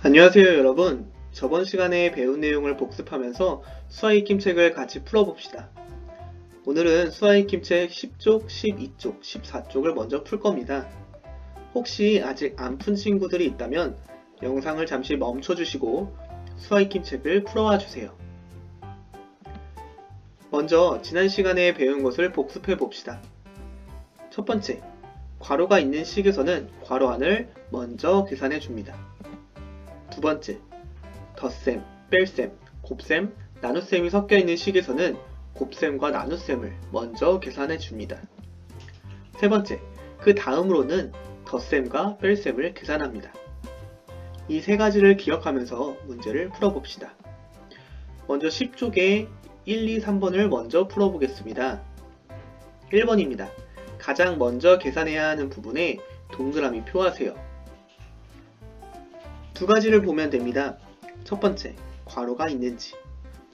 안녕하세요 여러분. 저번 시간에 배운 내용을 복습하면서 수아익힘책을 같이 풀어봅시다. 오늘은 수아익힘책 10쪽, 12쪽, 14쪽을 먼저 풀 겁니다. 혹시 아직 안 푼 친구들이 있다면 영상을 잠시 멈춰주시고 수아익힘책을 풀어와 주세요. 먼저 지난 시간에 배운 것을 복습해 봅시다. 첫 번째, 괄호가 있는 식에서는 괄호 안을 먼저 계산해 줍니다. 두 번째, 덧셈, 뺄셈, 곱셈, 나눗셈이 섞여 있는 식에서는 곱셈과 나눗셈을 먼저 계산해 줍니다. 세 번째, 그 다음으로는 덧셈과 뺄셈을 계산합니다. 이 세 가지를 기억하면서 문제를 풀어봅시다. 먼저 10쪽에 1, 2, 3번을 먼저 풀어보겠습니다. 1번입니다. 가장 먼저 계산해야 하는 부분에 동그라미 표하세요. 두 가지를 보면 됩니다. 첫 번째, 괄호가 있는지,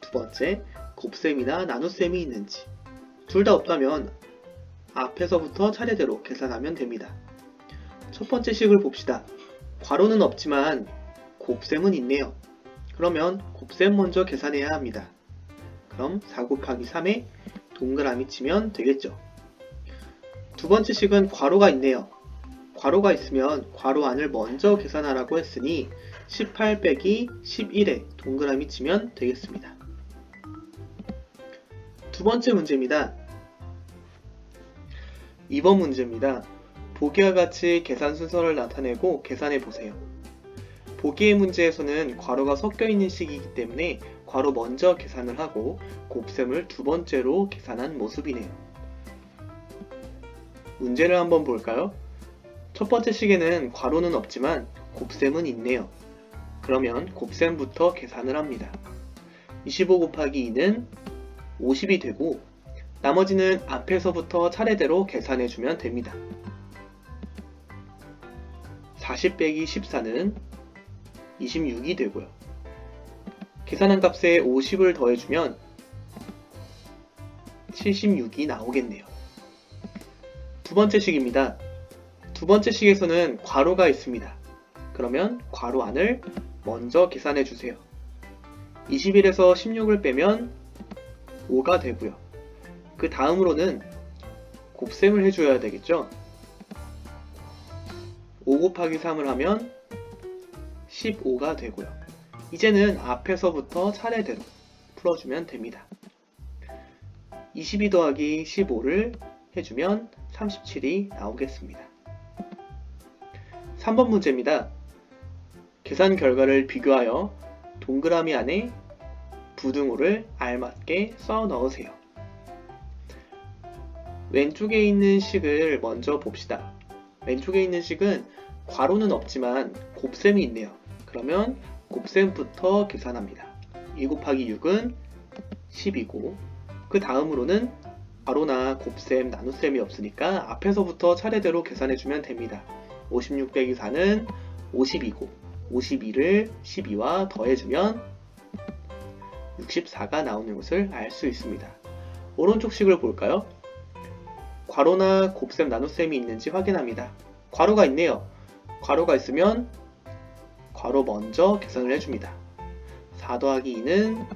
두 번째, 곱셈이나 나눗셈이 있는지. 둘 다 없다면 앞에서부터 차례대로 계산하면 됩니다. 첫 번째 식을 봅시다. 괄호는 없지만 곱셈은 있네요. 그러면 곱셈 먼저 계산해야 합니다. 그럼 4 곱하기 3에 동그라미 치면 되겠죠. 두 번째 식은 괄호가 있네요. 괄호가 있으면 괄호 안을 먼저 계산하라고 했으니 18 빼기 11에 동그라미 치면 되겠습니다. 두 번째 문제입니다. 2번 문제입니다. 보기와 같이 계산 순서를 나타내고 계산해 보세요. 보기의 문제에서는 괄호가 섞여 있는 식이기 때문에 괄호 먼저 계산을 하고 곱셈을 두 번째로 계산한 모습이네요. 문제를 한번 볼까요? 첫 번째 식에는 괄호는 없지만 곱셈은 있네요. 그러면 곱셈부터 계산을 합니다. 25 곱하기 2는 50이 되고 나머지는 앞에서부터 차례대로 계산해주면 됩니다. 40 빼기 14는 26이 되고요. 계산한 값에 50을 더해주면 76이 나오겠네요. 두 번째 식입니다. 두 번째 식에서는 괄호가 있습니다. 그러면 괄호 안을 먼저 계산해 주세요. 21에서 16을 빼면 5가 되고요. 그 다음으로는 곱셈을 해줘야 되겠죠. 5 곱하기 3을 하면 15가 되고요. 이제는 앞에서부터 차례대로 풀어주면 됩니다. 22 더하기 15를 해주면 37이 나오겠습니다. 3번 문제입니다. 계산 결과를 비교하여 동그라미 안에 부등호를 알맞게 써 넣으세요. 왼쪽에 있는 식을 먼저 봅시다. 왼쪽에 있는 식은 괄호는 없지만 곱셈이 있네요. 그러면 곱셈부터 계산합니다. 2 곱하기 6은 10이고 그 다음으로는 괄호나 곱셈, 나눗셈이 없으니까 앞에서부터 차례대로 계산해주면 됩니다. 56 빼기 4는 50이고 52를 12와 더해주면 64가 나오는 것을 알 수 있습니다. 오른쪽 식을 볼까요? 괄호나 곱셈, 나눗셈이 있는지 확인합니다. 괄호가 있네요. 괄호가 있으면 괄호 먼저 계산을 해줍니다. 4 더하기 2는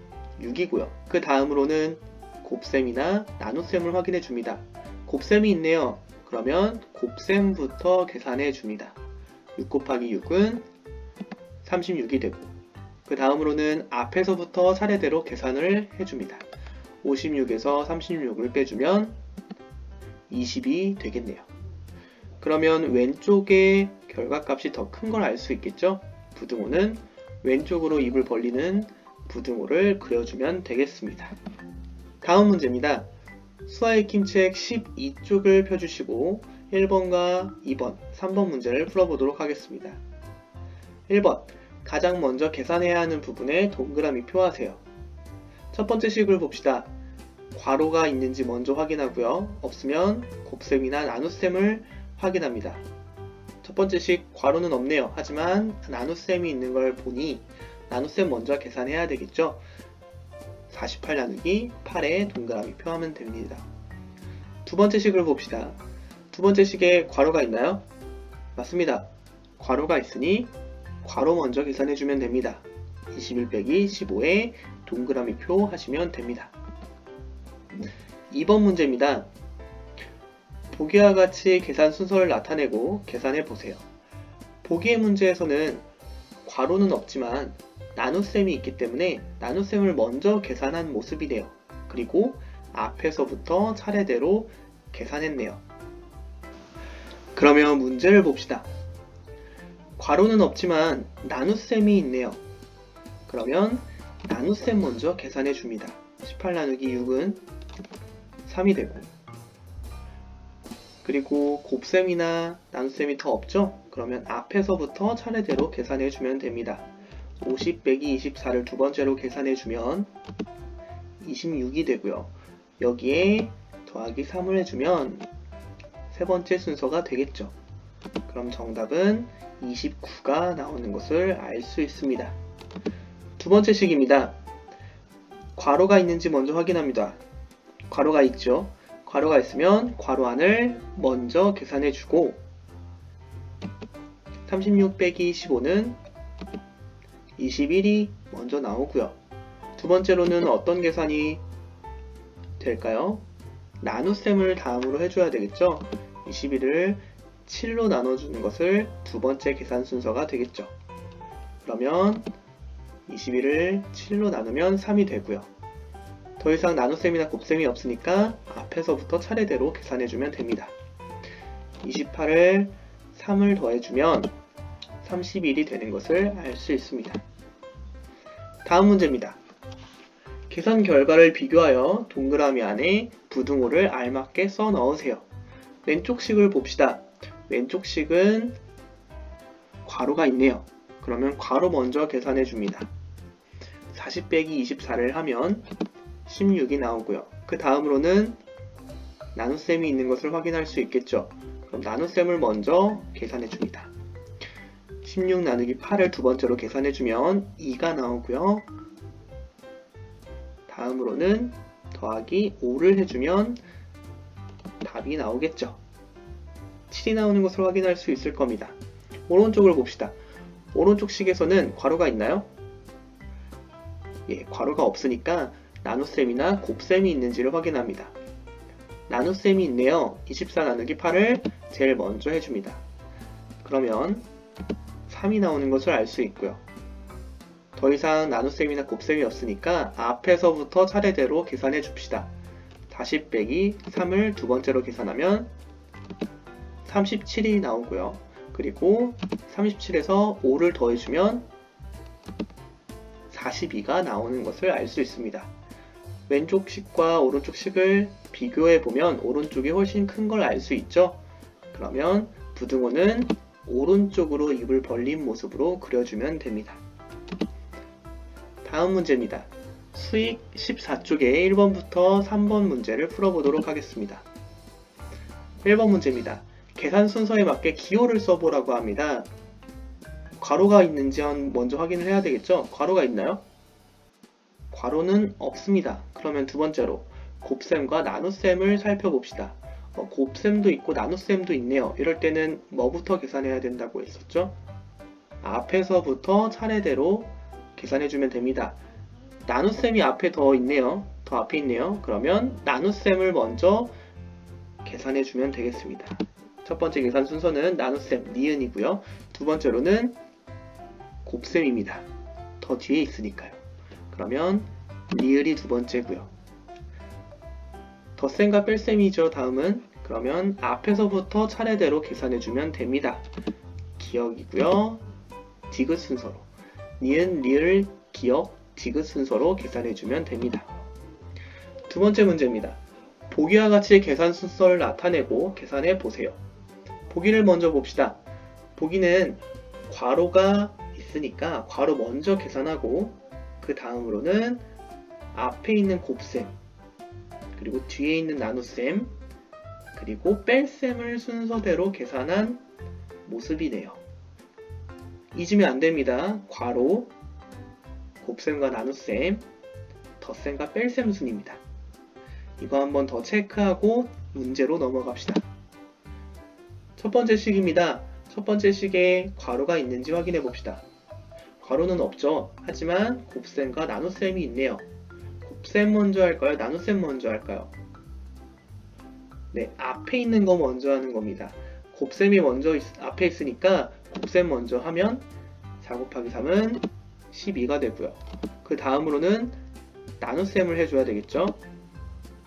6이고요. 그 다음으로는 곱셈이나 나눗셈을 확인해 줍니다. 곱셈이 있네요. 그러면 곱셈부터 계산해 줍니다. 6 곱하기 6은 36이 되고 그 다음으로는 앞에서부터 차례대로 계산을 해줍니다. 56에서 36을 빼주면 20이 되겠네요. 그러면 왼쪽의 결과값이 더 큰 걸 알 수 있겠죠? 부등호는 왼쪽으로 입을 벌리는 부등호를 그려주면 되겠습니다. 다음 문제입니다. 수아익힘책 12쪽을 펴주시고 1번과 2번, 3번 문제를 풀어보도록 하겠습니다. 1번, 가장 먼저 계산해야 하는 부분에 동그라미 표하세요. 첫 번째 식을 봅시다. 괄호가 있는지 먼저 확인하고요. 없으면 곱셈이나 나눗셈을 확인합니다. 첫 번째 식 괄호는 없네요. 하지만 나눗셈이 있는 걸 보니 나눗셈 먼저 계산해야 되겠죠. 48 나누기 8에 동그라미 표하면 됩니다. 두 번째 식을 봅시다. 두 번째 식에 괄호가 있나요? 맞습니다. 괄호가 있으니 괄호 먼저 계산해주면 됩니다. 21 빼기 15에 동그라미표 하시면 됩니다. 2번 문제입니다. 보기와 같이 계산 순서를 나타내고 계산해 보세요. 보기의 문제에서는 괄호는 없지만 나눗셈이 있기 때문에 나눗셈을 먼저 계산한 모습이네요. 그리고 앞에서부터 차례대로 계산했네요. 그러면 문제를 봅시다. 괄호는 없지만 나눗셈이 있네요. 그러면 나눗셈 먼저 계산해 줍니다. 18 나누기 6은 3이 되고, 그리고 곱셈이나 나눗셈이 더 없죠? 그러면 앞에서부터 차례대로 계산해 주면 됩니다. 50 빼기 24를 두 번째로 계산해 주면 26이 되고요. 여기에 더하기 3을 해주면 세 번째 순서가 되겠죠. 그럼 정답은 29가 나오는 것을 알 수 있습니다. 두 번째 식입니다. 괄호가 있는지 먼저 확인합니다. 괄호가 있죠. 괄호가 있으면 괄호 안을 먼저 계산해 주고 36 빼기 15는 21이 먼저 나오고요. 두 번째로는 어떤 계산이 될까요? 나눗셈을 다음으로 해줘야 되겠죠. 21을 7로 나눠주는 것을 두 번째 계산 순서가 되겠죠. 그러면 21을 7로 나누면 3이 되고요. 더 이상 나눗셈이나 곱셈이 없으니까 앞에서부터 차례대로 계산해주면 됩니다. 28을 3을 더해주면 31이 되는 것을 알 수 있습니다. 다음 문제입니다. 계산 결과를 비교하여 동그라미 안에 부등호를 알맞게 써 넣으세요. 왼쪽 식을 봅시다. 왼쪽 식은 괄호가 있네요. 그러면 괄호 먼저 계산해 줍니다. 40 빼기 24를 하면 16이 나오고요. 그 다음으로는 나눗셈이 있는 것을 확인할 수 있겠죠. 그럼 나눗셈을 먼저 계산해 줍니다. 16 나누기 8을 두 번째로 계산해 주면 2가 나오고요. 다음으로는 더하기 5를 해주면 답이 나오겠죠. 7이 나오는 것을 확인할 수 있을 겁니다. 오른쪽을 봅시다. 오른쪽 식에서는 괄호가 있나요? 예, 괄호가 없으니까 나눗셈이나 곱셈이 있는지를 확인합니다. 나눗셈이 있네요. 24 나누기 8을 제일 먼저 해줍니다. 그러면 3이 나오는 것을 알 수 있고요. 더 이상 나눗셈이나 곱셈이 없으니까 앞에서부터 차례대로 계산해 줍시다. 40 빼기 3을 두 번째로 계산하면 37이 나오고요. 그리고 37에서 5를 더해주면 42가 나오는 것을 알 수 있습니다. 왼쪽 식과 오른쪽 식을 비교해보면 오른쪽이 훨씬 큰 걸 알 수 있죠? 그러면 부등호는 오른쪽으로 입을 벌린 모습으로 그려주면 됩니다. 다음 문제입니다. 수익 14쪽에 1번부터 3번 문제를 풀어보도록 하겠습니다. 1번 문제입니다. 계산 순서에 맞게 기호를 써보라고 합니다. 괄호가 있는지 먼저 확인을 해야 되겠죠? 괄호가 있나요? 괄호는 없습니다. 그러면 두 번째로 곱셈과 나눗셈을 살펴봅시다. 곱셈도 있고 나눗셈도 있네요. 이럴 때는 뭐부터 계산해야 된다고 했었죠? 앞에서부터 차례대로 계산해주면 됩니다. 나눗셈이 앞에 더 있네요. 더 앞에 있네요. 그러면 나눗셈을 먼저 계산해주면 되겠습니다. 첫 번째 계산 순서는 나눗셈, 니은이고요. 두 번째로는 곱셈입니다. 더 뒤에 있으니까요. 그러면 리을이 두 번째고요. 덧셈과 뺄셈이죠. 다음은 그러면 앞에서부터 차례대로 계산해주면 됩니다. 기역이고요. 디귿 순서로 니은, 리을, 기역, 디귿 순서로 계산해주면 됩니다. 두 번째 문제입니다. 보기와 같이 계산 순서를 나타내고 계산해 보세요. 보기를 먼저 봅시다. 보기는 괄호가 있으니까 괄호 먼저 계산하고 그 다음으로는 앞에 있는 곱셈, 그리고 뒤에 있는 나눗셈, 그리고 뺄셈을 순서대로 계산한 모습이네요. 잊으면 안됩니다. 괄호, 곱셈과 나눗셈, 덧셈과 뺄셈 순입니다. 이거 한번 더 체크하고 문제로 넘어갑시다. 첫 번째 식입니다. 첫 번째 식에 괄호가 있는지 확인해 봅시다. 괄호는 없죠. 하지만 곱셈과 나눗셈이 있네요. 곱셈 먼저 할까요? 나눗셈 먼저 할까요? 네, 앞에 있는 거 먼저 하는 겁니다. 곱셈이 먼저 앞에 있으니까 곱셈 먼저 하면 4 곱하기 3은 12가 되고요. 그 다음으로는 나눗셈을 해줘야 되겠죠.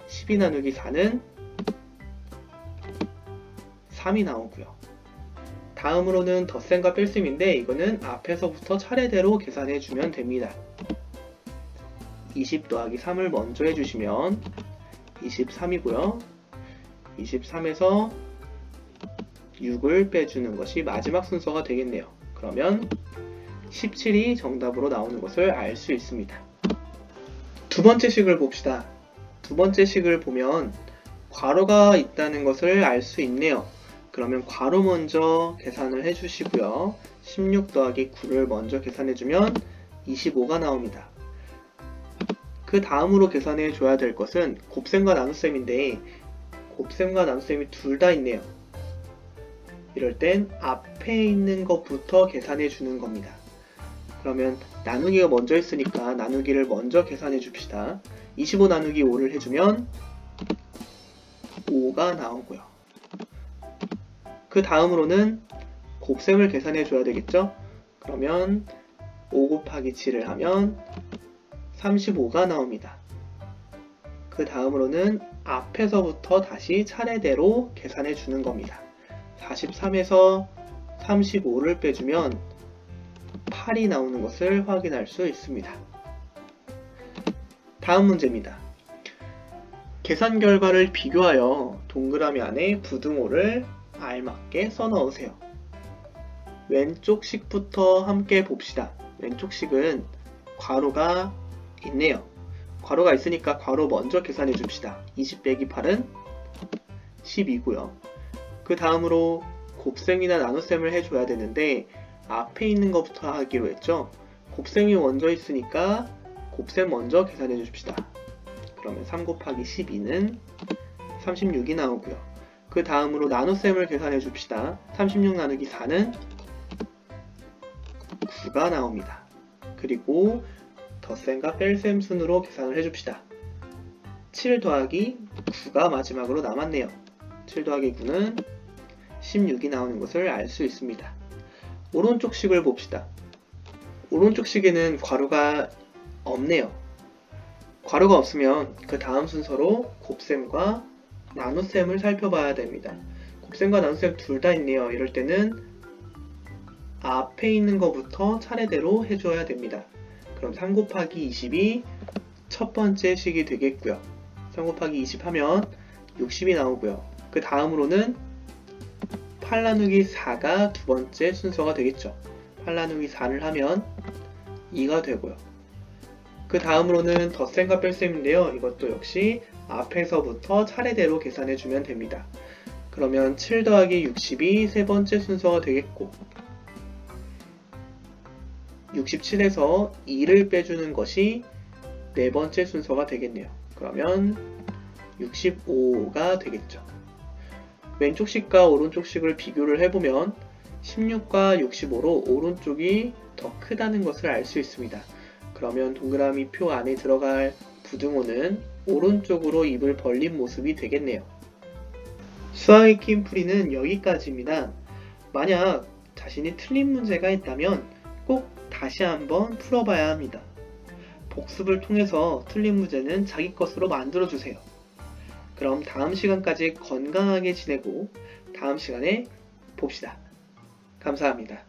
12 나누기 4는 3이 나오고요. 다음으로는 덧셈과 뺄셈인데 이거는 앞에서부터 차례대로 계산해 주면 됩니다. 20 더하기 3을 먼저 해주시면 23이고요. 23에서 6을 빼주는 것이 마지막 순서가 되겠네요. 그러면 17이 정답으로 나오는 것을 알 수 있습니다. 두 번째 식을 봅시다. 두 번째 식을 보면 괄호가 있다는 것을 알 수 있네요. 그러면 괄호 먼저 계산을 해주시고요. 16 더하기 9를 먼저 계산해주면 25가 나옵니다. 그 다음으로 계산해 줘야 될 것은 곱셈과 나눗셈인데 곱셈과 나눗셈이 둘 다 있네요. 이럴 땐 앞에 있는 것부터 계산해 주는 겁니다. 그러면 나누기가 먼저 있으니까 나누기를 먼저 계산해 줍시다. 25 나누기 5를 해주면 5가 나오고요. 그 다음으로는 곱셈을 계산해 줘야 되겠죠? 그러면 5 곱하기 7을 하면 35가 나옵니다. 그 다음으로는 앞에서부터 다시 차례대로 계산해 주는 겁니다. 43에서 35를 빼주면 8이 나오는 것을 확인할 수 있습니다. 다음 문제입니다. 계산 결과를 비교하여 동그라미 안에 부등호를 알맞게 써넣으세요. 왼쪽 식부터 함께 봅시다. 왼쪽 식은 괄호가 있네요. 괄호가 있으니까 괄호 먼저 계산해 줍시다. 20 빼기 8은 12고요. 그 다음으로 곱셈이나 나눗셈을 해줘야 되는데 앞에 있는 것부터 하기로 했죠. 곱셈이 먼저 있으니까 곱셈 먼저 계산해 줍시다. 그러면 3 곱하기 12는 36이 나오고요. 그 다음으로 나눗셈을 계산해 줍시다. 36 나누기 4는 9가 나옵니다. 그리고 덧셈과 뺄셈 순으로 계산을 해줍시다. 7 더하기 9가 마지막으로 남았네요. 7 더하기 9는 16이 나오는 것을 알 수 있습니다. 오른쪽 식을 봅시다. 오른쪽 식에는 괄호가 없네요. 괄호가 없으면 그 다음 순서로 곱셈과 나눗셈을 살펴봐야 됩니다. 곱셈과 나눗셈 둘 다 있네요. 이럴 때는 앞에 있는 것부터 차례대로 해줘야 됩니다. 그럼 3 곱하기 20이 첫 번째 식이 되겠고요. 3 곱하기 20 하면 60이 나오고요. 그 다음으로는 8 나누기 4가 두 번째 순서가 되겠죠. 8 나누기 4를 하면 2가 되고요. 그 다음으로는 덧셈과 뺄셈인데요. 이것도 역시 앞에서부터 차례대로 계산해주면 됩니다. 그러면 7 더하기 60이 세 번째 순서가 되겠고 67에서 2를 빼주는 것이 네 번째 순서가 되겠네요. 그러면 65가 되겠죠. 왼쪽 식과 오른쪽 식을 비교를 해보면 16과 65로 오른쪽이 더 크다는 것을 알 수 있습니다. 그러면 동그라미 표 안에 들어갈 부등호는 오른쪽으로 입을 벌린 모습이 되겠네요. 수학의 킴풀이는 여기까지입니다. 만약 자신이 틀린 문제가 있다면 꼭 다시 한번 풀어봐야 합니다. 복습을 통해서 틀린 문제는 자기 것으로 만들어주세요. 그럼 다음 시간까지 건강하게 지내고 다음 시간에 봅시다. 감사합니다.